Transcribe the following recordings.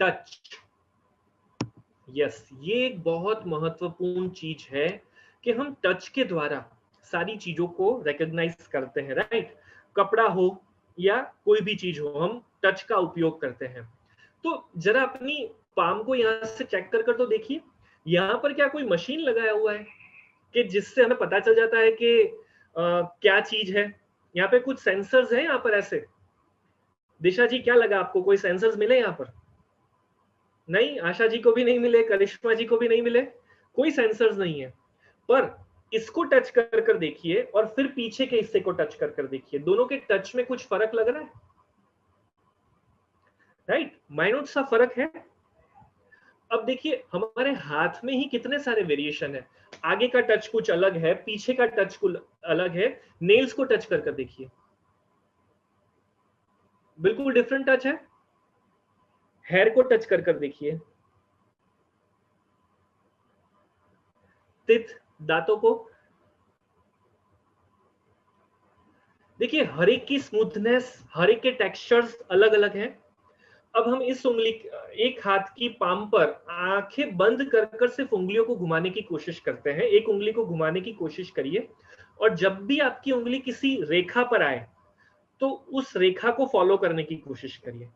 Touch. Yes, ये एक बहुत महत्वपूर्ण चीज है कि हम टच के द्वारा सारी चीजों को रिकॉग्नाइज करते हैं, राइट? कपड़ा हो या कोई भी चीज हो, हम टच का उपयोग करते हैं। तो जरा अपनी पाम को यहाँ से चेक कर तो देखिए, यहाँ पर क्या कोई मशीन लगाया हुआ है कि जिससे हमें पता चल जाता है कि क्या चीज है? यहाँ पे कुछ सेंसर्स हैं यहाँ पर ऐसे? दिशा जी क्या लगा आपको, कोई सेंसर्स मिले यहाँ पर? नहीं, आशा जी को भी नहीं मिले, करिश्मा जी को भी नहीं मिले, कोई सेंसर्स नहीं है। पर इसको टच कर देखिए और फिर पीछे के हिस्से को टच कर देखिए, दोनों के टच में कुछ फर्क लग रहा है, राइट? माइन्यूट सा फर्क है। अब देखिए हमारे हाथ में ही कितने सारे वेरिएशन है, आगे का टच कुछ अलग है, पीछे का टच कुछ अलग है। नेल्स को टच कर देखिए, बिल्कुल डिफरेंट टच है। हेयर को टच कर देखिए, तित दांतों को देखिए, हर एक की स्मूथनेस, हर एक के टेक्सचर्स अलग अलग हैं। अब हम इस उंगली, एक हाथ की पाम पर आंखें बंद कर सिर्फ उंगलियों को घुमाने की कोशिश करते हैं। एक उंगली को घुमाने की कोशिश करिए और जब भी आपकी उंगली किसी रेखा पर आए तो उस रेखा को फॉलो करने की कोशिश करिए।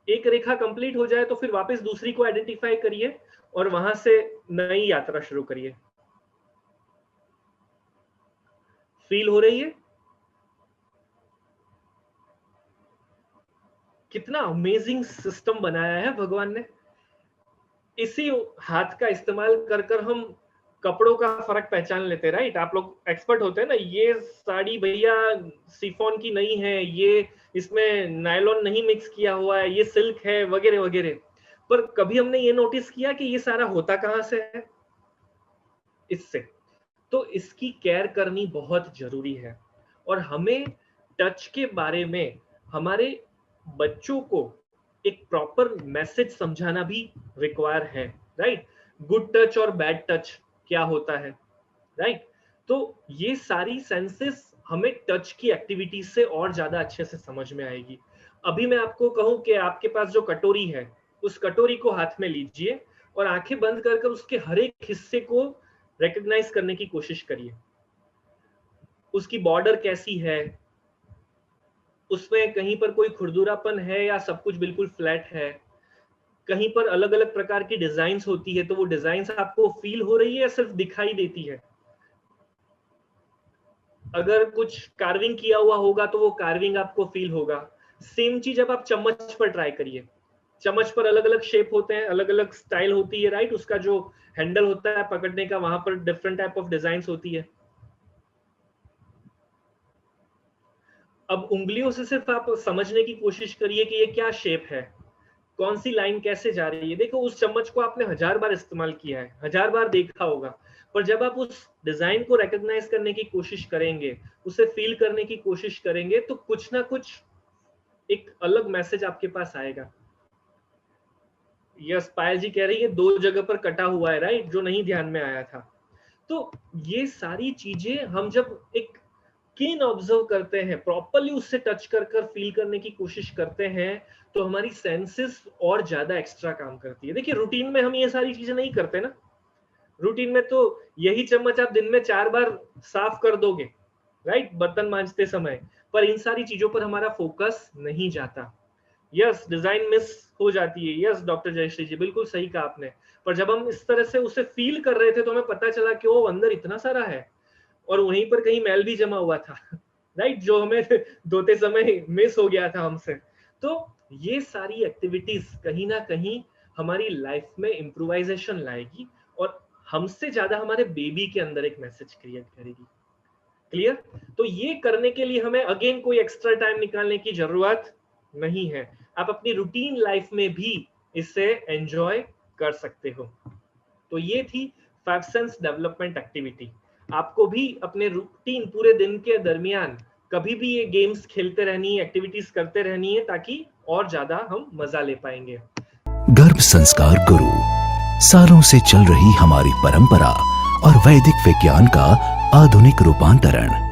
एक रेखा कंप्लीट हो जाए तो फिर वापस दूसरी को आइडेंटिफाई करिए और वहां से नई यात्रा शुरू करिए। फील हो रही है? कितना अमेजिंग सिस्टम बनाया है भगवान ने। इसी हाथ का इस्तेमाल कर हम कपड़ों का फर्क पहचान लेते हैं, राइट? आप लोग एक्सपर्ट होते हैं ना, ये साड़ी भैया सिफॉन की नहीं है, ये इसमें नायलॉन नहीं मिक्स किया हुआ है, ये सिल्क है, वगैरह वगैरह। पर कभी हमने ये नोटिस किया कि ये सारा होता कहां से है? इससे। तो इसकी केयर करनी बहुत जरूरी है और हमें टच के बारे में हमारे बच्चों को एक प्रॉपर मैसेज समझाना भी रिक्वायर है, राइट? गुड टच और बैड टच क्या होता है, राइट? तो ये सारी सेंसेस हमें टच की एक्टिविटीज से और ज्यादा अच्छे से समझ में आएगी। अभी मैं आपको कहूं कि आपके पास जो कटोरी है, उस कटोरी को हाथ में लीजिए और आंखें बंद कर उसके हर एक हिस्से को रिकॉग्नाइज करने की कोशिश करिए। उसकी बॉर्डर कैसी है, उसमें कहीं पर कोई खुरदुरापन है या सब कुछ बिल्कुल फ्लैट है? कहीं पर अलग अलग प्रकार की डिजाइन्स होती है, तो वो डिजाइन्स आपको फील हो रही है या सिर्फ दिखाई देती है? अगर कुछ कार्विंग किया हुआ होगा तो वो कार्विंग आपको फील होगा। सेम चीज अब आप चम्मच पर ट्राई करिए। चम्मच पर अलग अलग शेप होते हैं, अलग अलग स्टाइल होती है, राइट? उसका जो हैंडल होता है पकड़ने का, वहां पर डिफरेंट टाइप ऑफ डिजाइन्स होती है। अब उंगलियों से सिर्फ आप समझने की कोशिश करिए कि ये क्या शेप है, कौन सी लाइन कैसे जा रही है। देखो, उस चम्मच को आपने 1000 बार इस्तेमाल किया है, 1000 बार देखा होगा, पर जब आप उस डिजाइन को रिकॉग्नाइज करने की कोशिश करेंगे, उसे फील करने की कोशिश करेंगे, तो कुछ ना कुछ एक अलग मैसेज आपके पास आएगा। यस, पायल जी कह रही है 2 जगह पर कटा हुआ है, राइट? जो नहीं ध्यान में आया था। तो ये सारी चीजें हम जब एक कीन ऑब्जर्व करते हैं, प्रॉपरली उससे टच कर फील करने की कोशिश करते हैं, तो हमारी सेंसेस और ज्यादा एक्स्ट्रा काम करती है। देखिए, रूटीन में हम ये सारी चीजें नहीं करते ना। रूटीन में तो यही चम्मच आप दिन में 4 बार साफ कर दोगे, राइट? बर्तन मांजते समय। पर इन सारी चीजों पर हमारा फोकस नहीं जाता। यस, डिजाइन मिस हो जाती है। यस डॉक्टर जयश्री जी, बिल्कुल सही कहा आपने। पर जब हम इस तरह से उसे फील कर रहे थे तो हमें पता चला कि वो अंदर इतना सारा है और वहीं पर कहीं मैल भी जमा हुआ था, राइट? जो हमें धोते समय मिस हो गया था हमसे। तो ये सारी एक्टिविटीज कहीं ना कहीं हमारी लाइफ में इम्प्रोवाइजेशन लाएगी और हमसे ज्यादा हमारे बेबी के अंदर एक मैसेज क्रिएट करेगी। क्लियर? तो ये करने के लिए हमें अगेन कोई एक्स्ट्रा टाइम निकालने की जरूरत नहीं है। आप अपनी रूटीन लाइफ में भी इससे एंजॉय कर सकते हो। तो ये थी 5 सेंस डेवलपमेंट एक्टिविटी। आपको भी अपने रूटीन पूरे दिन के दरमियान कभी भी ये गेम्स खेलते रहनी है, एक्टिविटीज करते रहनी है, ताकि और ज्यादा हम मजा ले पाएंगे। गर्भ संस्कार गुरु, सालों से चल रही हमारी परंपरा और वैदिक विज्ञान का आधुनिक रूपांतरण।